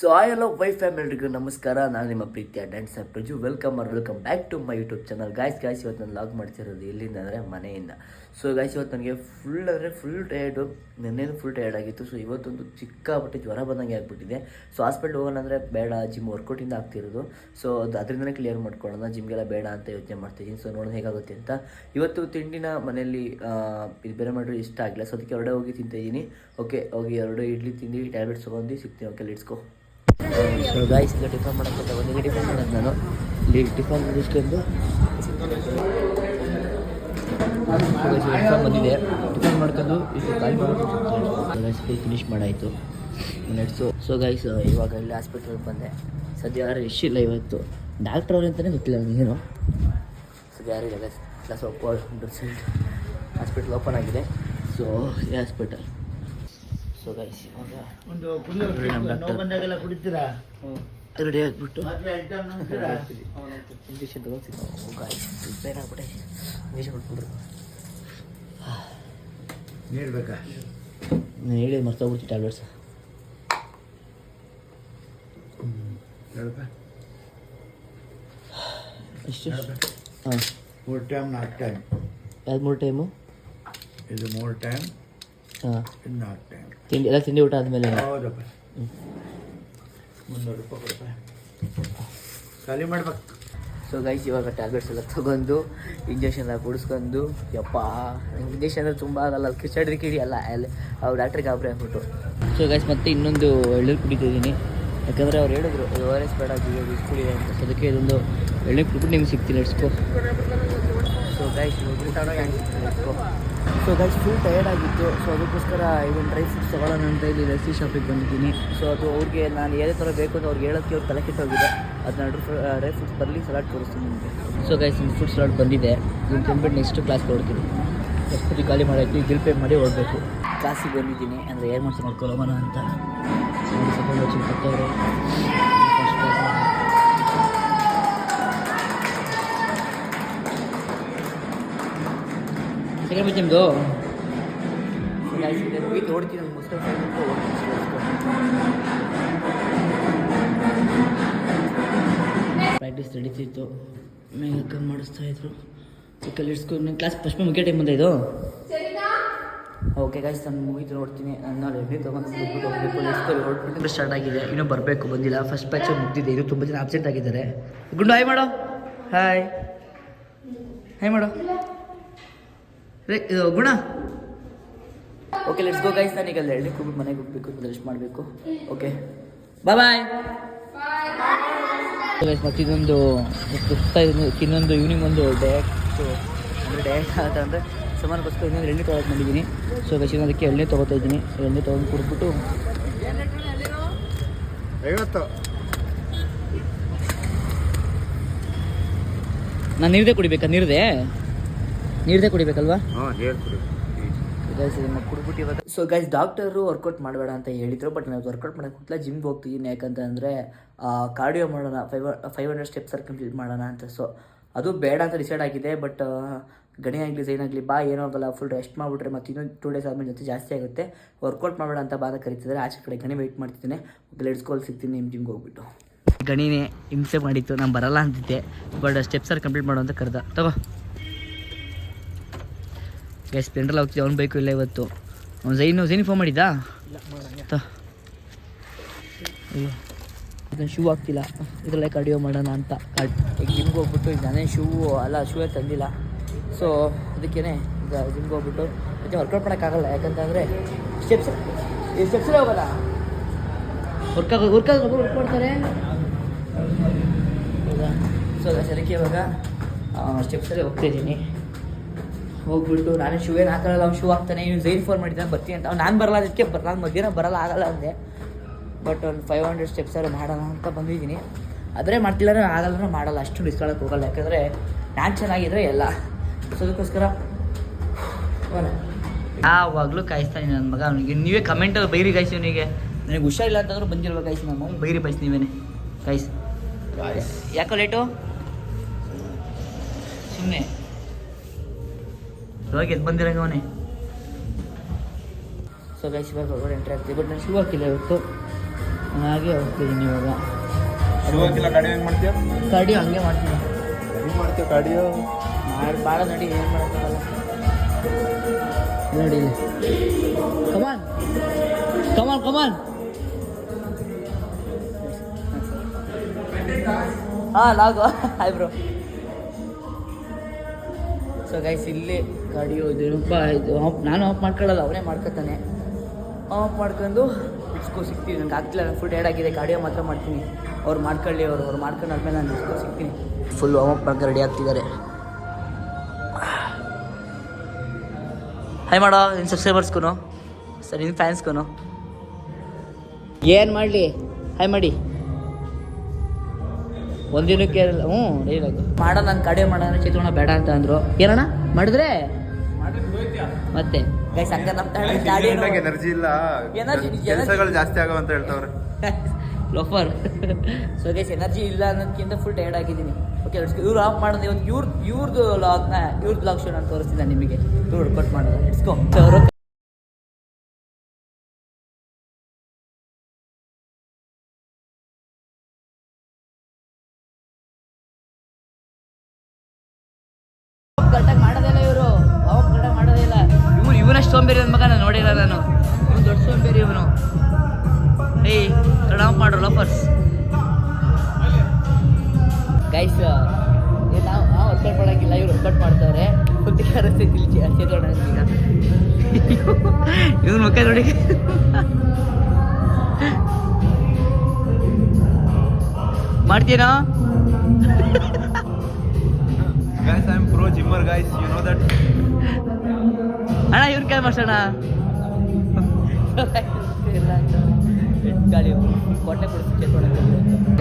So hello wife ಎಲ್ರಿಗೂ ನಮಸ್ಕಾರ. ನಾನು ನಿಮ್ಮ ಪ್ರೀತಿಯ dance Praju. Welcome back to my YouTube channel. Guys ಇವತ್ತು ನಾನು ಲಾಗ್ ಮಾಡ್ತಿರೋದು ಎಲ್ಲಿಂದ ಅಂದರೆ ಮನೆಯಿಂದ. ಸೊ ಗಾಯ್ಸ್ ಇವತ್ತು ನನಗೆ ಫುಲ್ ಟಯರ್ಡು. ನೆನ್ನೇನು ಫುಲ್ ಟಯರ್ಡ್ ಆಗಿತ್ತು. ಸೊ ಇವತ್ತೊಂದು ಚಿಕ್ಕಾಪಟ್ಟೆ ಜ್ವರ ಬಂದಂಗೆ ಆಗಿಬಿಟ್ಟಿದೆ. ಸೊ ಹಾಸ್ಪಿಟ್ಲ್ ಹೋಗೋಣ ಅಂದರೆ ಬೇಡ, ಜಿಮ್ ವರ್ಕೌಟಿಂದ ಆಗ್ತಿರೋದು. ಸೊ ಅದರಿಂದನೇ ಕ್ಲಿಯರ್ ಮಾಡ್ಕೊಳ್ಳೋಣ, ಜಿಮ್ಗೆಲ್ಲ ಬೇಡ ಅಂತ ಯೋಚನೆ ಮಾಡ್ತಿದ್ದೀನಿ. ಸೊ ನೋಡೋಣ ಹೇಗಾಗುತ್ತೆ ಅಂತ. ಇವತ್ತು ತಿಂಡಿನ ಮನೆಯಲ್ಲಿ ಇದು ಬೇರೆ ಮಾಡಿದ್ರೆ ಇಷ್ಟ ಆಗಿಲ್ಲ. ಸೊ ಅದಕ್ಕೆ ಹೊರಡೆ ಹೋಗಿ ತಿಂತಾಯಿದ್ದೀನಿ. ಓಕೆ, ಹೋಗಿ 2 ಇಡ್ಲಿ ತಿಂದು ಟ್ಯಾಬ್ಲೆಟ್ಸ್ ತೊಗೊಂಡು ಸಿಗ್ತೀನಿ. Okay, let's go. So guys ಈಗ ಟಿಫನ್ ಮಾಡೋಕ್ಕೆ ಬಂದಿಗೆ ಟಿಫನ್ ಮಾಡೋದು ನಾನು ಇಲ್ಲಿ ಟಿಫನ್ ಮುಗಿಸ್ಕೊಂಡು ಬಂದಿದೆ. ಟಿಫನ್ ಮಾಡ್ಕೊಂಡು ಇದು ಕಾಲ್ ಮಾಡೋದು ಫಿನಿಷ್ ಮಾಡಾಯಿತು ಮಿನಿಟ್ಸು. ಸೊ ಗೈಸ್ ಇವಾಗ ಇಲ್ಲಿ ಹಾಸ್ಪಿಟ್ಲಿಗೆ ಬಂದೆ. ಸದ್ಯ ಯಾರು ರಶ್ ಇಲ್ಲ ಇವತ್ತು. ಡಾಕ್ಟ್ರ್ ಅವ್ರು ಅಂತಲೇ ಗೊತ್ತಿಲ್ಲ ನನಗೇನು. ಸದ್ಯ ಯಾರಿಲ್ಲ guys. Class side hospital open ಆಗಿದೆ. ಸೊ ಈ ಹಾಸ್ಪಿಟಲ್. ಸೊ ಗೈಸ್ ಇವಾಗ ರೆಡಿ ಆಗಿಬಿಟ್ಟು ಇಂಜೆಕ್ಷನ್ ತಗೋತೀನಿ. ಗಾಯ್ಸ್ ಪ್ಲೇನ್ ಆಗ್ಬಿಟ್ಟೆ. ಇಂಜೆಕ್ಷನ್ ಕೊಟ್ಬಿಟ್ರು. ನೀಡ್ಬೇಕಾ ಹೇಳಿ ಮರ್ತೋಗ್ಬಿಡ್ತೀವಿ ಟ್ಯಾಬ್ಲೆಟ್ಸ್. ಎಷ್ಟು? ಹಾಂ, 3 ಟೈಮ್ 4 ಟೈಮ್. ಯಾವ್ದು 3 ಟೈಮು? ಇದು 3 ಟೈಮ್. ಹಾಂ, ಇದು 4 ಟೈಮ್. ತಿಂಡಿ ಎಲ್ಲ ತಿಂಡಿ ಊಟ ಆದಮೇಲೆ ಹೌದಪ್ಪ. 300 ರೂಪಾಯಿ ಕೊಡಪ್ಪ, ಖಾಲಿ ಮಾಡ್ಬೇಕು. ಸೊ ಗೈಸ್ ಇವಾಗ ಟ್ಯಾಬ್ಲೆಟ್ಸ್ ಎಲ್ಲ ತೊಗೊಂಡು ಇಂಜೆಕ್ಷನ್ ಎಲ್ಲ ಕುಡಿಸ್ಕೊಂಡು, ಯಪ್ಪ ಇಂಜೆಕ್ಷನ್ ಅಂದರೆ ತುಂಬ ಆಗಲ್ಲ, ಅದು ಕಿಡಿ ಅಲ್ಲ ಅವ್ರು ಡಾಕ್ಟ್ರಿಗೆ ಗಾಬರಿ ಆಗ್ಬಿಟ್ಟು. ಸೊ ಗೈಸ್ ಮತ್ತೆ ಇನ್ನೊಂದು ಎಳ್ನೀರು ಕುಡಿತಿದ್ದೀನಿ. ಯಾಕಂದರೆ ಅವ್ರು ಹೇಳಿದ್ರು ORS ಬೇಡ ಕುಡಿದೆ ಅಂತ. ಸೊ ಅದಕ್ಕೆ ಇದೊಂದು ಎಳ್ನೀರು ಕುಡಿಬಿಟ್ಟು ನಿಮ್ಗೆ ಸಿಗ್ತೀನಿ. ಇಟ್ಸ್ಕೋ. ಸೊ ಗೈಸ್ ಇಟ್ಕೋ. ಸೊ ಗೈಸ್ ಫುಲ್ ಟಯರ್ಡ್ ಆಗಿತ್ತು. ಸೊ ಅದಕ್ಕೋಸ್ಕರ ಇದೊಂದು ಡ್ರೈ ಫ್ರೂಟ್ಸ್ ತೊಗೊಳ್ಳೋಣ ಅಂತ ಇಲ್ಲಿ ರೆಸಿ ಶಾಪಿಗೆ ಬಂದಿದ್ದೀನಿ. ಸೊ ಅದು ಅವ್ರಿಗೆ ನಾನು ಏನೇ ಥರ ಬೇಕು ಅಂತ ಅವ್ರಿಗೆ ಹೇಳೋಕ್ಕೆ ಅವ್ರು ತಲೆ ಕೆಟ್ಟೋಗಿದೆ. ಅದನ್ನ ಡ್ರೈ ಫ್ರೂಟ್ಸ್ ಬರಲಿ ಸಲಾಡ್ ತೋರಿಸ್ತೀನಿ ನಿಮಗೆ. ಸೊ ಗೈಸ್ ಒಂದು ಫ್ರೂಟ್ ಸಲಾಡ್ ಬಂದಿದೆ. ಇದನ್ನು ತಿಂದ್ಬಿಟ್ಟು ನೆಕ್ಸ್ಟ್ ಕ್ಲಾಸ್ ಕೊಡ್ತೀನಿ. ಎಷ್ಟು ಖಾಲಿ ಮಾಡಾಯ್ತು, ಬಿಲ್ ಪೇ ಮಾಡಿ ಹೋಗಬೇಕು. ಕ್ಲಾಸಿಗೆ ಬಂದಿದ್ದೀನಿ ಅಂದರೆ ಏನು ಮಾಡ್ತೀನಿ ನೋಡ್ಕೊಳ್ಳೋಣ ಅಂತ. ಸಪೋರ್ಟ್ ವಚ್ಚಿ ಕೊಟ್ಟವರು ಫಸ್ಟ್ ಕ್ಲಾಸ್ ಸೆಕೆಂಡ್ ಬಿಟ್ಟು ನಿಮ್ಮದು ವೀಕ್ ಓಡ್ತೀನಿ. ಮುಸ್ಲಿಮ್ ಪ್ರಾಕ್ಟೀಸ್ ನಡೀತಿತ್ತು. ಮೇಕಪ್ ಮಾಡಿಸ್ತಾಯಿದ್ರು. ಚಿಕ್ಕಲ್ಲಿ ಇಡ್ಸ್ಕೊಂಡು ಕ್ಲಾಸ್ ಫಸ್ಟ್ ಮುಗಿಯೋ ಟೈಮ್ ಬಂದ ಇದು. ಓಕೆ ಗೈಸ್ ನಾನು ಮುಗಿದು ನೋಡ್ತೀನಿ. ನಾನು ಎಣ್ಣೆ ತೊಗೊಂಡು ಹೊರಟ್ಬಿಟ್ಟು ಸ್ಟಾರ್ಟ್ ಆಗಿದೆ. ಇನ್ನೂ ಬರಬೇಕು, ಬಂದಿಲ್ಲ. ಫಸ್ಟ್ ಬ್ಯಾಚ್ ಮುಗಿದಿದೆ. ಇದು ತುಂಬ ಜನ ಆಬ್ಸೆಂಟ್ ಆಗಿದ್ದಾರೆ. ಗುಂಡು ಹಾಯ್ ಮಾಡೋ. ಹಾಯ್ ಮಾಡೋ ಇದು ಗುಣ. Okay let's go guys. ನಾನು ಈಗ ಎಣ್ಣೆ ಕೂಗ್ಬಿಟ್ಟು ಮನೆಗೆ ಹೋಗಬೇಕು, ರೆಸ್ಟ್ ಮಾಡಬೇಕು. Okay bye guys. ಮತ್ತು ಇದೊಂದು ಇನ್ನೊಂದು ಈವ್ನಿಂಗ್ ಒಂದು ಡಯಟ್ ಅಂದರೆ ಡಯಟ್ ಅಂತಂದರೆ ಸಮಾನಕ್ಕೋಸ್ಕರ ಇನ್ನೊಂದು ಎಣ್ಣೆ ತೊಗೊಳಕ್ಕೆ ಬಂದಿದ್ದೀನಿ. ಸೊ ಗೈಸ್ ಅದಕ್ಕೆ ಎಣ್ಣೆ ತೊಗೋತಾ ಇದ್ದೀನಿ. ಎಣ್ಣೆ ತೊಗೊಂಡು ಕುಡಿದ್ಬಿಟ್ಟು 50 ನಾನು ನೀರದೇ ಕುಡಿಬೇಕಾ? ನೀರದೇ ಕುಡಿಬೇಕಲ್ವಾ? ಗೈಸ್ ಇದನ್ನು ಕುಡಿದ್ಬಿಟ್ಟು ಇವಾಗ. ಸೊ ಗೈಸ್ ಡಾಕ್ಟರು ವರ್ಕೌಟ್ ಮಾಡಬೇಡ ಅಂತ ಹೇಳಿದರು. ಬಟ್ ನಾವು ವರ್ಕೌಟ್ ಮಾಡೋಕ್ಕೆ ಕೂತ್ಲ ಜಿಮ್ಗೆ ಹೋಗ್ತಿದ್ದೀನಿ. ಯಾಕಂತಂದರೆ ಕಾರ್ಡಿಯೋ ಮಾಡೋಣ, 500 ಸ್ಟೆಪ್ಸ್ ಕಂಪ್ಲೀಟ್ ಮಾಡೋಣ ಅಂತ. ಸೊ ಅದು ಬೇಡ ಅಂತ ಡಿಸೈಡ್ ಆಗಿದೆ. ಬಟ್ ಗಣಿ ಆಗಲಿ ಜೈನ್ ಆಗಲಿ ಬಾ, ಏನೋ ಆಗಲ್ಲ, ಫುಲ್ ರೆಸ್ಟ್ ಮಾಡಿಬಿಟ್ರೆ ಮತ್ತು ಇನ್ನೊಂದು 2 ಡೇಸ್ ಆದಮೇಲೆ ಜೊತೆ ಜಾಸ್ತಿ ಆಗುತ್ತೆ. ವರ್ಕೌಟ್ ಮಾಡಬೇಡ ಅಂತ ಬಾದ ಕರೀತಿದ್ದಾರೆ. ಆಚೆ ಕಡೆ ಗಣಿ ವೆಯ್ಟ್ ಮಾಡ್ತಿದ್ದೇನೆ. ಲೆಟ್ಸ್ ಗೋ ಸಿಗ್ತೀನಿ ನಿಮ್ಮ ಜಿಮ್ಗೆ ಹೋಗ್ಬಿಟ್ಟು. ಗಣಿನೇ ಹಿಂಸೆ ಮಾಡಿತ್ತು, ನಾನು ಬರಲ್ಲ ಅಂತಿದ್ದೆ. ಬಟ್ ಸ್ಟೆಪ್ಸಲ್ಲಿ ಕಂಪ್ಲೀಟ್ ಮಾಡೋ ಅಂತ ಕರೆದ. ತಗೋ ಗೈಸ್ ಸ್ಪ್ಲೆಂಡ್ರಲ್ಲಿ ಹೋಗ್ತಿದ್ದೆ. ಅವ್ನು ಬೈಕು ಇಲ್ಲ ಇವತ್ತು. ಅವ್ನು ಝೈನ್ ಫೋನ್ ಮಾಡಿದ್ದಾ? ಅಯ್ಯೋ ಇದನ್ನು ಶೂ ಆಗ್ತಿಲ್ಲ, ಇದರಲ್ಲೇ ಕಾರ್ಡಿಯೋ ಮಾಡೋಣ ಅಂತ. ಈಗ ಜಿಮ್ಗೆ ಹೋಗ್ಬಿಟ್ಟು ಈಗ ನಾನೇ ಶೂ ತಂದಿಲ್ಲ. ಸೊ ಅದಕ್ಕೇ ಈಗ ಜಿಮ್ಗೆ ಹೋಗ್ಬಿಟ್ಟು ಮತ್ತೆ ವರ್ಕೌಟ್ ಮಾಡೋಕ್ಕಾಗಲ್ಲ. ಯಾಕಂತಂದರೆ ಸ್ಟೆಪ್ಸಲ್ಲೇ ಹೋಗೋಲ್ಲ, ವರ್ಕ್ ಮಾಡ್ತಾರೆ. ಹೌದಾ? ಸೊ ಅದಕ್ಕೆ ಇವಾಗ ಸ್ಟೆಪ್ಸಲ್ಲೇ ಹೋಗ್ತಾಯಿದ್ದೀನಿ. ಹೋಗ್ಬಿಟ್ಟು ನಾನೇ ಶೂ ಏನು ಹಾಕಲ್ಲ. ಅವ್ನು ಶೂ ಹಾಕ್ತಾನೆ. ಇವ್ನು ಝೈನ್ ಫೋನ್ ಮಾಡಿದ್ದಾನೆ ಬರ್ತೀನಿ ಅಂತ. ನಾನು ಬರಲ್ಲ, ಅದಕ್ಕೆ ನಾನು ಮಧ್ಯಾಹ್ನ ಬರಲ್ಲ, ಆಗಲ್ಲ ಅಂದೆ. ಬಟ್ ಒಂದು 500 ಸ್ಟೆಪ್ಸಾರು ಮಾಡೋಣ ಅಂತ ಬಂದಿದ್ದೀನಿ. ಆದರೆ ಮಾಡ್ತಿಲ್ಲ ಆಗಲ್ಲ, ಮಾಡಲ್ಲ. ಅಷ್ಟು ಡಿಸ್ಕೊಳ್ಳೋಕೆ ಹೋಗಲ್ಲ. ಯಾಕಂದರೆ ನಾನು ಚೆನ್ನಾಗಿದ್ರೆ ಎಲ್ಲ. ಸೊ ಅದಕ್ಕೋಸ್ಕರ ಆವಾಗಲೂ ಕಾಯಿಸ್ತಾನೆ ನನ್ನ ಮಗ. ಅವನಿಗೆ ನೀವೇ ಕಮೆಂಟಲ್ಲಿ ಬೈರಿ ಗಾಯ್ಸಿ. ಅವನಿಗೆ ನನಗೆ ಹುಷಾರಿಲ್ಲ ಅಂತಂದ್ರೂ ಬಂದಿಲ್ವ ಗಾಯ್ಸಿ. ನಮ್ಮ ಬೈರಿ ಬೈಸ್ ನೀವೇನೆ ಗಾಯ್ಸ್. ಯಾಕೋ ಲೇಟು ಸುಮ್ಮನೆ ಇವಾಗ ಎದ್ದು ಬಂದಿರಂಗೆ ಅವನೇ. ಸೊ ಗೈಸ್ ಇವಾಗ ಹೊರಗಡೆ ಎಂಟ್ರಿ ಆಗ್ತೀವಿ. ಬಟ್ ನಾನು ಶೂ ಹಾಕಿಲ್ಲ ಇವತ್ತು. ಹಾಗೆ ಹೋಗ್ತಿದ್ದೀನಿ ಇವಾಗ. ಶುರುವಾಗಿಲ್ಲ ಗಾಡಿ ಹೆಂಗೆ ಮಾಡ್ತೀಯ? ಕಡಿ ಹಂಗೆ ಮಾಡ್ತೀನಿ. ಹೆಂಗೆ ಮಾಡ್ತೀಯ ಗಾಡಿಯೋ? ಭಾಳ ನಡಿ, ಏನು ಮಾಡೋಕ್ಕಾಗಲ್ಲ ನೋಡಿ. ಕಮಾನ್ ಕಮಾನ್ ಕಮಾನ್. ಹಾಂ ಲಾಗು ಹಾಯ್ ಬ್ರೋ. ಸೊ ಗೈಸ್ ಇಲ್ಲಿ ಗಾಡಿಯೋ ಏನಪ್ಪ ಇದು ನಾನು ಆಫ್ ಮಾಡ್ಕೊಳ್ಳಲ್ಲ, ಅವನೇ ಮಾಡ್ಕೊತಾನೆ. ಆಫ್ ಮಾಡ್ಕೊಂಡು ಡಿಸ್ಕೋ ಸಿಗ್ತೀವಿ. ನಂಗೆ ಆಗ್ತಿಲ್ಲ, ನಾನು ಫುಲ್ ಆಗಿದೆ. ಗಾಡಿಯೋ ಮಾತ್ರ ಮಾಡ್ತೀನಿ, ಅವ್ರು ಮಾಡ್ಕೊಳ್ಳಿ. ಅವ್ರು ಮಾಡ್ಕೊಂಡಾದ್ಮೇಲೆ ನಾನು ಡಿಸ್ಕೋ ಸಿಗ್ತೀನಿ. ಫುಲ್ ವಾರ್ಮ್ ಅಪ್ ಮಾಡ್ಕೊಂಡು ರೆಡಿ ಆಗ್ತಿದ್ದಾರೆ. ಹಾಯ್ ಮಾಡೋ ನಿನ್ನ ಸಬ್ಸ್ಕ್ರೈಬರ್ಸ್ಗೂ ಸರ್, ನಿನ್ನ ಫ್ಯಾನ್ಸ್ಗೂ ಏನು ಮಾಡಲಿ ಹಾಯ್ ಮಾಡಿ. ಒಂದಿನಕ್ಕೆ ಹ್ಞೂ ಡೈಲಾಗು ಮಾಡೋ. ನಾನು ಕಡೆ ಮಾಡೋಣ ಚಿತ್ರೋಣ ಬೇಡ ಅಂತ ಅಂದರು. ಏನಣ್ಣ ಮಾಡಿದ್ರೆ ಮತ್ತೆ ಗೈಸ್ ಹಂಗ ನಮ್ಮ ಎನರ್ಜಿ ಇಲ್ಲ, ಎನರ್ಜಿ ಕೆಲಸಗಳು ಜಾಸ್ತಿ ಆಗೋ ಅಂತ ಹೇಳ್ತಾವ್ರೆ ಲೋಫರ್. ಸೊ ಗೈಸ್ ಎನರ್ಜಿ ಇಲ್ಲ ಅನ್ನೋದಕ್ಕಿಂತ ಫುಲ್ ಟೈರ್ಡ್ ಆಗಿದ್ದೀನಿ. ಓಕೆ ಇವ್ರು ಆಫ್ ಮಾಡೋದು ಇವತ್ತು ಇವ್ರದ್ದು ಬ್ಲಾಗ್ ಶೋ ನಾನು ತೋರಿಸ್ತಿದ್ದೆ ನಿಮಗೆ. ಇವ್ರು ಕಟ್ ಮಾಡೋದು ಇಟ್ಸ್ಕೊ. ಅವರು ಕರೆಕ್ಟಾಗಿ ಮಾಡೋದಿಲ್ಲ, ಇವರು ಅವಾಗ ಕರೆಕ್ಟಾಗಿ ಮಾಡೋದೇ ಇಲ್ಲ. ಇವನಷ್ಟು ಸೋಂಬೇರಿ ನನ್ನ ಮಗ ನಾನು ನೋಡಿಲ್ಲ. ನಾನು ಇವನು ದೊಡ್ಡ ಸೋಂಬೇರಿ ಇವನು. ಏಯ್ ಕಟ್ ಆಫ್ ಮಾಡ್ರು ಲೋಫರ್ಸ್. ಗೈಸ್ ನಾವು ವರ್ಕೌಟ್ ಮಾಡೋಕ್ಕಿಲ್ಲ, ಇವ್ರು ವರ್ಕೌಟ್ ಮಾಡ್ತಾವ್ರೆ. ಕುತ್ತಿಗೆ ಅರಸ್ತೈತಿ ಚೇತೋಣ ಈಗ. ಇವ್ನ ಮುಖ ನೋಡಿ. ಮಾಡ್ತೀನೋ? Guys, I am pro gymmer guys, you know that. ಅಣ್ಣ ಇವ್ರ ಕೈ ಮಾಡ್ಸೋಣ. ಗಾಡಿ ಕೊಟ್ಟೆ ಕೊಡ್ತೀನಿ ಚೇತೋಣ.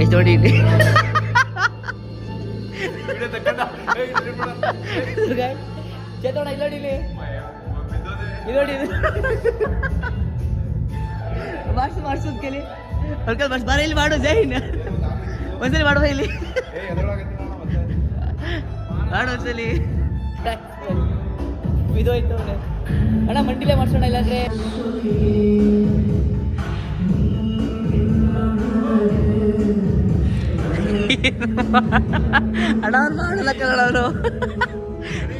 ಎಷ್ಟು ನೋಡಿ ಇಲ್ಲಿ ಚೇತೋಣ ಇಲ್ಲಿ ನೋಡಿ, ಇಲ್ಲಿ ಮಾಡಿಸೋದ್ ಕೇಳಿ ವರ್ಕೌಟ್ ಮಾಡಿಸ್. ಬರ ಇಲ್ಲಿ ಮಾಡು ಜೈನ್, ಒಂದ್ಸಲಿ ಮಾಡುವ ಇಲ್ಲಿ ಮಾಡು ಒಂದ್ಸಲಿ. ಇದು ಆಯ್ತು ಅಣ್ಣ, ಮಂಡಿಲೇ ಮಾಡ್ಸೋಣ ಇಲ್ಲಾಂದ್ರೆ. ಅಣ್ಣ ಅವ್ರು ಮಾಡಲ್ಲ ಕನ್ನಡ ಅವರು.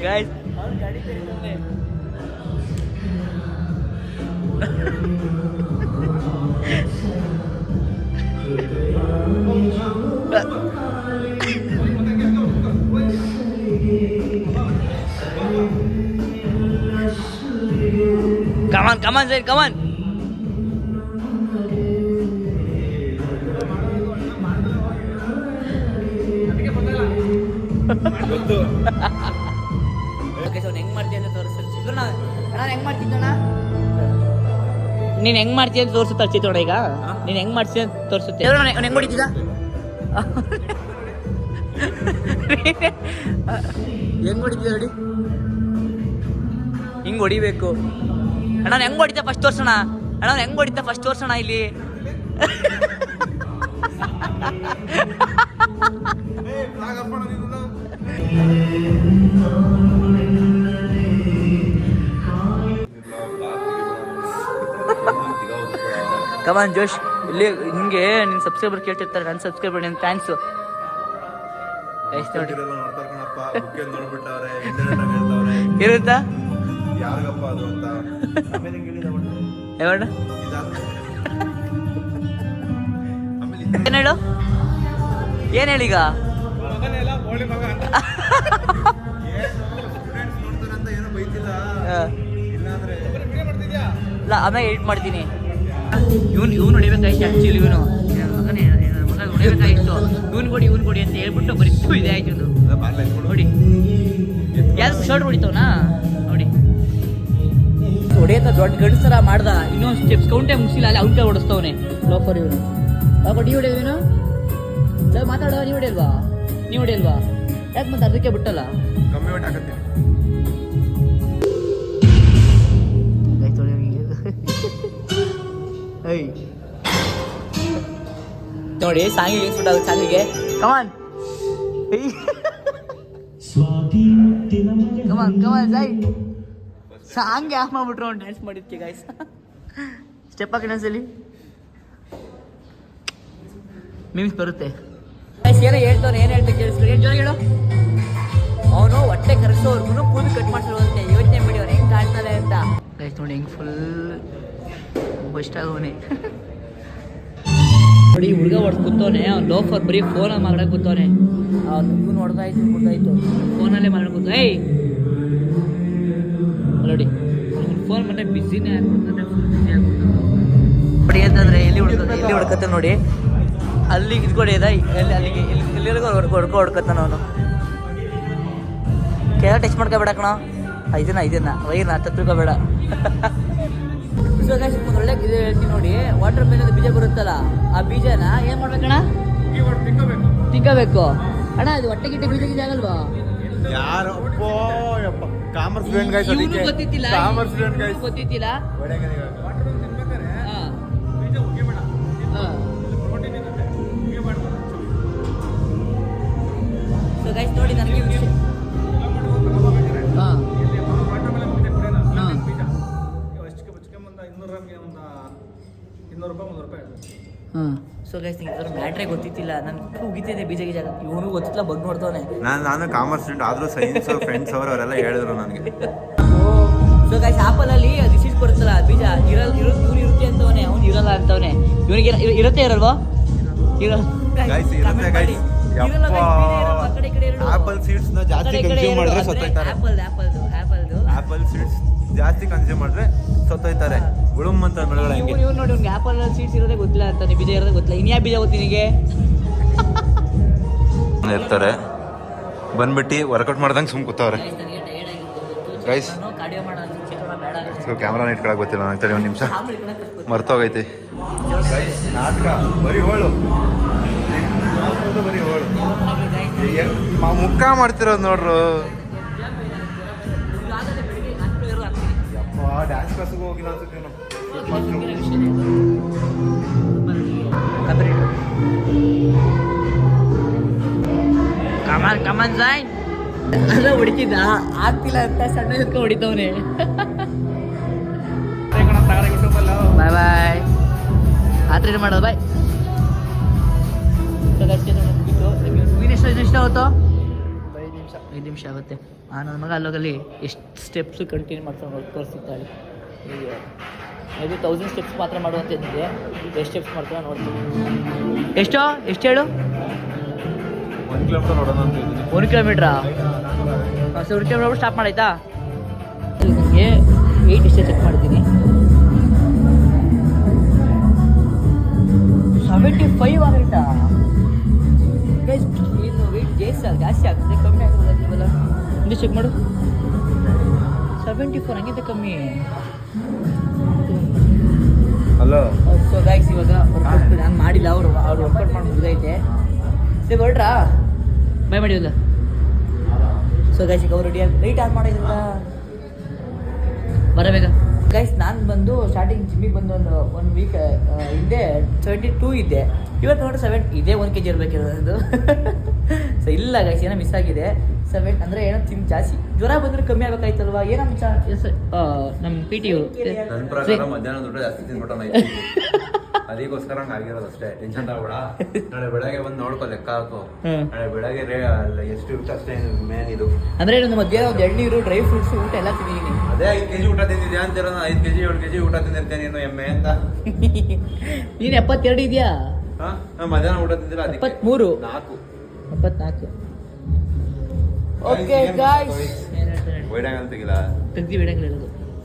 ಗಾಯ್ಸ್ ಅವ್ರು ಗಾಡಿ ಕರೀತಾನೆ. Come on, Zaid, come on. Okay, so ಹೆಂಗ್ ಮಾಡ್ತೀಯ ಅಂತ ತೋರಿಸ್ತಾರೆ. ನಾನು ಹೆಂಗ್ ಮಾಡ್ತಿದ್ದಣ್ಣ, ನೀನು ಹೆಂಗ್ ಮಾಡ್ತೀಯ ಅಂತ ತೋರಿಸುತ್ತಾರೆ ಚಿತ್ರೋಣ. ಈಗ ನೀನು ಹೆಂಗ್ ಮಾಡ್ತೀಯ ಅಂತ ತೋರಿಸುತ್ತೆ. ಅವ್ನು ಹೆಂಗ್ ಹೊಡಿತಿದ್ದ, ಹೆಂಗ್ ಹೊಡಿತಿದ್ದ ನೋಡಿ. ಹಿಂಗೆ ಹೊಡಿಬೇಕು ಅಣ್ಣ. ಹೆಂಗ್ ಹೊಡಿತಾ ಫಸ್ಟ್ ತೋರ್ಸೋಣ ಅಣ್ಣ, ಹೆಂಗ್ ಹೊಡಿತಾ ಫಸ್ಟ್ ತೋರ್ಸೋಣ ಇಲ್ಲಿ. ಕಮಾನ್ ಜೋಶ್. ಇಲ್ಲಿ ನಿಮಗೆ ನಿನ್ನ ಸಬ್ಸ್ಕ್ರೈಬರ್ ಕೇಳ್ತಿರ್ತಾರೆ, ನನ್ನ ಸಬ್ಸ್ಕ್ರೈಬರ್ ನಿನ್ನ ಫ್ಯಾನ್ಸು. ಎಷ್ಟು ನೋಡಿ ಇರುತ್ತಾ ಯಾರಿಗಪ್ಪ ಅದು ಅಂತ ಹೇಳೋಣ. ಏನು ಹೇಳು, ಏನು ಹೇಳೀಗ? ಇಲ್ಲ ಆಮೇಲೆ ಎಡಿಟ್ ಮಾಡ್ತೀನಿ. ಇವನು ಹೊಡಿಬೇಕಾಯ್ತು ಆ್ಯಕ್ಚುಲಿ. ಇವನು ಮಗನೇ ಮಗ ಹೊಡಿಬೇಕಾಗಿತ್ತು. ಇವನು ಕೊಡಿ ಅಂತ ಹೇಳ್ಬಿಟ್ಟು ಬರೀ ಇದೆ ಆಯ್ತು. ನೋಡಿ ಯಾರು ಶರ್ಟ್ ಹೊಡಿತಾವನಾ ನೋಡಿ. ಹೊಡೆಯತ್ತ ದೊಡ್ಡ ಗಂಡಸರ ಮಾಡ್ದ. ಇನ್ನೊಂದು ಸ್ಟೆಪ್ಸ್ ಕೌಂಟೇ ಮುಗಿಸಿಲ್ಲ, ಅಲ್ಲಿ ಔಟ್ ಓಡಿಸ್ತವನೆ ಲೋಫರ್ ಇವನು. ನೀ ಹೊಡೆಯುವನು ಮಾತಾಡೋ. ನೀವು ಹೊಡೆಯಲ್ವಾ ಯಾಕೆ ಮತ್ತೆ ಅದಕ್ಕೆ ಬಿಟ್ಟಲ್ಲ. ಕಮ್ಮಿ ಒಟ್ಟು ಹಾಕತ್ತೀನಿ. ನೋಡಿ ಸಾಂಗಿಗೆ ಇನ್ಸ್ಪುಟ್ ಆಗುತ್ತೆ. ಸಾಂಗಿಗೆ ಕಮಾನ್ ಕಮಾನ್ ಜೈ. ಸಾಂಗ್ ಆಫ್ ಮಾಡ್ಬಿಟ್ರು ಅವ್ನು ಡ್ಯಾನ್ಸ್ ಮಾಡಿದ್ಕೆ ಗಾಯ್ಸ್. ಸ್ಟೆಪ್ ಹಾಕಿ ಇನ್ನೊಂದ್ಸಲಿ. ಮೀಮ್ಸ್ ಬರುತ್ತೆ. ಏನೋ ಹೇಳ್ತಾನೆ, ಏನು ಹೇಳ್ತಾ ಕೇಳಿಸ್ಕೊಳ್ಳಿ, ಏನು ಹೇಳು. ಅವನು ಹೊಟ್ಟೆ ಕರೆಸೋರ್ಗು ಕೂದಲು ಕಟ್ ಮಾಡಿಸಿರುವಂತೆ ಯೋಚನೆ ಮಾಡಿ ಅವ್ನು ಹೆಂಗೆ ಕಾಣ್ತಾನೆ ಅಂತ. ಗೈಸ್ ನೋಡಿ ಹೆಂಗೆ ಫುಲ್ ಬೆಸ್ಟ್ ಆಗೋನೆ ನೋಡಿ. ಹುಡುಗ ಹೊಡೆದು ಕೂತವನೆ, ಅವ್ನು ಲೋಫರ್ ಬರೀ ಫೋನಲ್ಲಿ ಮಾತಾಡಕ್ಕೆ ಕೂತವನೆ. ಅವ್ನು ಇವ್ನು ಹೊಡೆದಾಯ್ತು ಫೋನಲ್ಲೇ ಮಾತಾಡಕ್ಕೆ ಕೂತ. ಏಯ್ ನೋಡಿ ಫೋನ್ ಮತ್ತೆ ಬಿಸಿನೇ ಆಗ್ಬಿಡ್ತಾನೆ, ಫುಲ್ ಬಿಸಿ ಆಗ್ಬಿಡ್ತಾನೆ ನೋಡಿ. ಅಂತಂದರೆ ಎಲ್ಲಿ ಹೊಡ್ಕತ್ತೆ ನೋಡಿ, ಅಲ್ಲಿಗೆ ಇದ್ಕೊಡಿ ಎಲ್ಲಿ ಅಲ್ಲಿಗೆ ಎಲ್ಲಿವರೆಗೂ ಹೊಡ್ಕೊತಾನ ಅವನು. ಕೆಳ ಟಚ್ ಮಾಡ್ಕೋಬೇಡ ಕಣ, ಇದನ್ನ ವೈರ್ನ ತಪ್ಪಿಕೋಬೇಡ. ಒಳ್ಳೆ ಇದು ಹೇಳ್ತೀನಿ ನೋಡಿ, ವಾಟರ್ ಮೇಲಿಂದ ಬೀಜ ಬರುತ್ತಲ್ಲ, ಆ ಬೀಜನ ಏನು ಮಾಡ್ಬೇಕಣ್ಣ? ತಿಕ್ಕಬೇಕು ಅಣ್ಣ. ಅದು ಹೊಟ್ಟೆ ಗಿಟ್ಟೆ ಬೀಜ ಗೀಜ ಆಗಲ್ವಾ? ಗೊತ್ತಿತ್ತಿಲ್ಲ. ಸೊ ಗೈಸ್ ನೋಡಿ ನನಗೆ ಸೊ ಗೈಸ್ ನಿಂಗೆ ಮ್ಯಾಟ್ರೇ ಗೊತ್ತಿತ್ತಿಲ್ಲ. ನನಗೆ ಉಗಿತಿದೆ ಬೀಜ ಗೀಜ, ಇವನು ಗೊತ್ತಿಲ್ಲ, ಬಂದು ನೋಡ್ತಾನೆ. ನಾನು ಕಾಮರ್ಸ್ ಸ್ಟೂಡೆಂಟ್ ಆದರೂ ಸೈನ್ಸ್ ಫ್ರೆಂಡ್ಸ್ ಅವರೆಲ್ಲ ಹೇಳಿದ್ರು ನನಗೆ. ಸೊ ಗೈಸ್ ಆಪಲಲ್ಲಿ ರಿಸೀಸ್ ಬರುತ್ತಲ್ಲ ಬೀಜ, ಇವ್ನು ಇರುತ್ತೆ ಅಂತವನೆ, ಅವ್ನು ಇರಲ್ಲ ಅಂತವನೆ. ಇವನಿಗೆ ಇರುತ್ತೆ ಇರಲ್ವಾ? ಆಪಲ್ ಸೀಡ್ಸ್ ನ ಜಾಸ್ತಿ ಕನ್ಸ್ಯೂಮ್ ಮಾಡಿದ್ರೆ ಸತ್ತೋಯ್ತಾರೆ. ಆಪಲ್ ಸೀಡ್ಸ್ ಜಾಸ್ತಿ ಕನ್ಸ್ಯೂಮ್ ಮಾಡಿದ್ರೆ ಸತ್ತೋಯ್ತಾರೆ. ಗುಳುಮ್ ಅಂತ ಬೆಳೆಗಳ ಹಂಗೆ. ಇವ್ನು ನೋಡಿ, ಅವ್ನಿಗೆ ಆಪಲ್ ಸೀಡ್ಸ್ ಇರೋದೇ ಗೊತ್ತಿಲ್ಲ ಅಂತಾನೆ, ಬೀಜ ಇರೋದೇ ಗೊತ್ತಿಲ್ಲ. ಇನ್ಯಾ ಬೀಜ ಗೊತ್ತಿ ನಿನಗೆ? ಇರ್ತಾರೆ ಬಂದ್ಬಿಟ್ಟು ವರ್ಕೌಟ್ ಮಾಡ್ದಂಗೆ ಸುಮ್ ಕೂತವ್ರೆ ಗೈಸ್. ಕ್ಯಾಮ್ರಾನ ಇಟ್ಕೊಳಕ್ ಗೊತ್ತಿಲ್ಲ ನನಗೆ. ಒಂದು ನಿಮಿಷ ಮರ್ತೋಗೈತಿ. ನಾಟಕ ಬರೀ ಹೋಳು, ಬರೀ ಹೋಳು. ಮುಖ ಮಾಡ್ತಿರೋದು ನೋಡ್ರು. ಡ್ಯಾನ್ಸ್ ಕ್ಲಾಸ್ಗೆ ಹೋಗಿಲ್ಲ ಅನ್ಸುತ್ತೆ. ಕಮನ್ ಸೈನ್ ಅಲ್ಲ ಹೊಡಿತಿದ್ದ, ಆಗ್ತಿಲ್ಲ ಅಂತ ಸಣ್ಣ ಎತ್ಕೊಂಡು ಹೊಡಿತವನೆ. ಬಾಯ್ ಬಾಯ್, ಆತರ ಮಾಡೋದು ಬಾಯ್. ಎಷ್ಟು ಆಗುತ್ತೋ? 5 ನಿಮಿಷ ಆಗುತ್ತೆ. ನನ್ನ ಮಗ ಅಲ್ಲೋಗಲ್ಲಿ ಎಷ್ಟು ಸ್ಟೆಪ್ಸು ಕಂಟಿನ್ಯೂ ಮಾಡ್ಕೊಂಡು ತೋರಿಸ್ತಿದ್ದಾಳೆ. ಈಗ ಮೇಬಿ 1000 ಸ್ಟೆಪ್ಸ್ ಮಾತ್ರ ಮಾಡುವಂತಿದ್ದೆ. ಎಷ್ಟು ಸ್ಟೆಪ್ಸ್ ಮಾಡ್ತೀರಾ ನೋಡ್ತೀನಿ. ಎಷ್ಟು ಹೇಳು? 1 ಕಿಲೋಮೀಟರ್ ನೋಡೋಣ ಅಂತ ಇದ್ದೀನಿ. 1 ಕಿಲೋಮೀಟ್ರಾ? ಸೊ 1 ಕಿಲೋಮೀಟರ್ ಸ್ಟಾಪ್ ಮಾಡಾಯ್ತಾ? ನನಗೆ 8 ಇಷ್ಟೇ ಚೆಕ್ ಮಾಡ್ತೀನಿ. 75 ಆಗೈತಾ? ಏನು ವೆಯ್ಟ್ ಜಾಸ್ತಿ ಆಗ್ತದೆ, ಕಮ್ಮಿ ಆಗ್ತದೆ ಇಂದು ಚೆಕ್ ಮಾಡು. 74 ಹಂಗಿಂತ ಕಮ್ಮಿ. ಹಲೋ. ಸೊ ಗೈಸ್ ಇವಾಗ ವರ್ಕೌಟ್ ನಾನು ಮಾಡಿಲ್ಲ, ಅವ್ರು ವರ್ಕೌಟ್ ಮಾಡಿ ಮುಗಿದೈತೆ. ಸರಿ ಹೊರಟ್ರಾ? ಬೈ ಮಾಡಿಲ್ಲ. ಸೊ ಗೈಸ್ ಈಗ ಅವ್ರು ರೆಡಿ ಲೈಟ್ ಆನ್ ಮಾಡಿದ್ರಲ್ಲ, ಬರಬೇಕ ಗೈಸ್. ನಾನು ಬಂದು ಸ್ಟಾರ್ಟಿಂಗ್ ಜಿಮ್ಮಿಗೆ ಬಂದು ಒಂದು ವೀಕ್ ಹಿಂದೆ 72 ಇದ್ದೆ. ಇವತ್ತು ನೋಡಿ 7 ಇದೇ 1 kg ಇರಬೇಕಿರೋದು. ಸೊ ಇಲ್ಲ ಗೈಸ್, ಏನೋ ಮಿಸ್ ಆಗಿದೆ. 7 ಅಂದರೆ ಏನೋ ತಿಂದು ಜಾಸ್ತಿ ಜ್ವರ ಬಂದರೆ ಕಮ್ಮಿ ಆಗಬೇಕಾಯ್ತಲ್ವಾ? ಏನೋ ಮಿಸ್ ನಮ್ಮ PT ಅವರು ನನ್ನ ಪ್ರಕಾರ ಮಧ್ಯಾಹ್ನ ದುಡ್ಡು ಜಾಸ್ತಿ ತಿನ್ಬಿಟ್ಟು ಅದಕ್ಕೋಸ್ಕರ ಹಂಗೆ ಆಗಿರೋದು ಅಷ್ಟೇ. ಟೆನ್ಷನ್ ತಗೋಬೇಡ. ನಾಳೆ ಬೆಳಗ್ಗೆ ಬಂದು ನೋಡ್ಕೊ, ಲೆಕ್ಕ ಹಾಕು. ನಾಳೆ ಬೆಳಗ್ಗೆ ಎಷ್ಟು ಇರುತ್ತೆ ಅಷ್ಟೇ ಮೇನ್ ಇದು. ಅಂದರೆ ನನ್ನ ಮಧ್ಯಾಹ್ನ ಒಂದು ಎಳ್ನೀರು, ಡ್ರೈ ಫ್ರೂಟ್ಸ್, ಊಟ ಎಲ್ಲ ತಿಂದಿದ್ದೀನಿ. ಅದೇ 5 kg ಊಟ ತಿಂದಿದ್ಯಾ ಅಂತೀರ? 5 kg 7 kg ಊಟ ತಿಂದಿರ್ತೇನೆ ನೀನು ಎಮ್ಮೆ ಅಂತ. ನೀನು 72 ಇದೆಯಾ? ಹಾಂ, ಮಧ್ಯಾಹ್ನ ಊಟ ತಿಂದಿಲ್ಲ. 73 74. ಓಕೆ ಗಾಯ್ಸ್, ವೈಡಂಗ್ ಅಂತಿಲ್ಲ, ತೆಗ್ದು ಬಿಡಂಗಿಲ್ಲ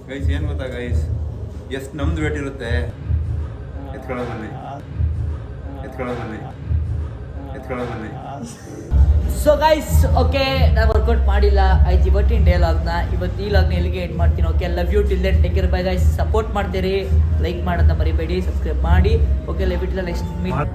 ಗೈಸ್. ಏನು ಗೊತ್ತಾ ಗೈಸ್, ಎಷ್ಟು ನಮ್ದು ವೇಟ್ ಇರುತ್ತೆ ಎತ್ಕೊಳ್ಳೋದಲ್ಲಿ. ಸೊ ಗೈಸ್ ಓಕೆ, ನಾನು ವರ್ಕೌಟ್ ಮಾಡಿಲ್ಲ ಆಯ್ತು ಇವತ್ತಿನ ಡೇಲಾಗ್ನ. ಇವತ್ತು ಈ ಲಾಗ್ನ ಎಲ್ಲಿಗೆ ಎಂಡ್ ಮಾಡ್ತೀನಿ. Okay, love you till then, take care, bye guys. Support ಮಾಡ್ತೀರಿ, ಲೈಕ್ ಮಾಡೋದನ್ನ ಮರಿಬೇಡಿ, ಸಬ್ಸ್ಕ್ರೈಬ್ ಮಾಡಿ. Okay, love you till next meet.